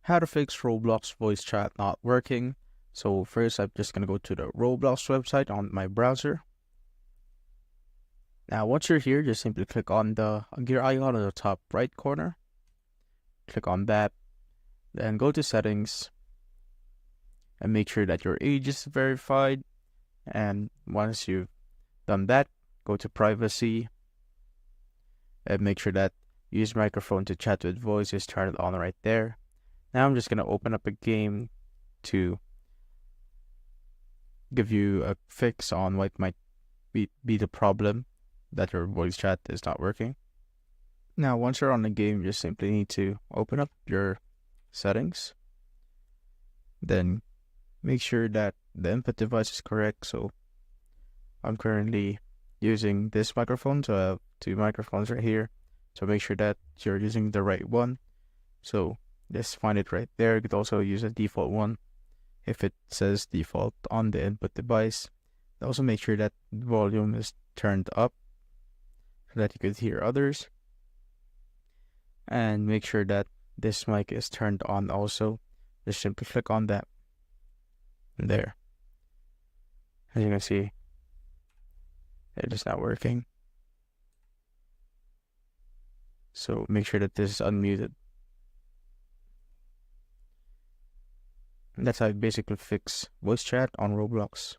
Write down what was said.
How to fix Roblox voice chat not working. So first I'm just gonna go to the Roblox website on my browser. Now once you're here, just simply click on the gear icon on the top right corner. Click on that, then go to settings and make sure that your age is verified. And once you've done that, go to privacy and make sure that use microphone to chat with voice is turned on right there. Now I'm just gonna open up a game to give you a fix on what might be the problem that your voice chat is not working. Now, once you're on the game, you just simply need to open up your settings. Then make sure that the input device is correct. So I'm currently using this microphone, so I have two microphones right here. So make sure that you're using the right one. So just find it right there. You could also use a default one if it says default on the input device. Also make sure that volume is turned up so that you could hear others. And make sure that this mic is turned on also. Just simply click on that. And there. As you can see, it is not working. So make sure that this is unmuted. And that's how you basically fix voice chat on Roblox.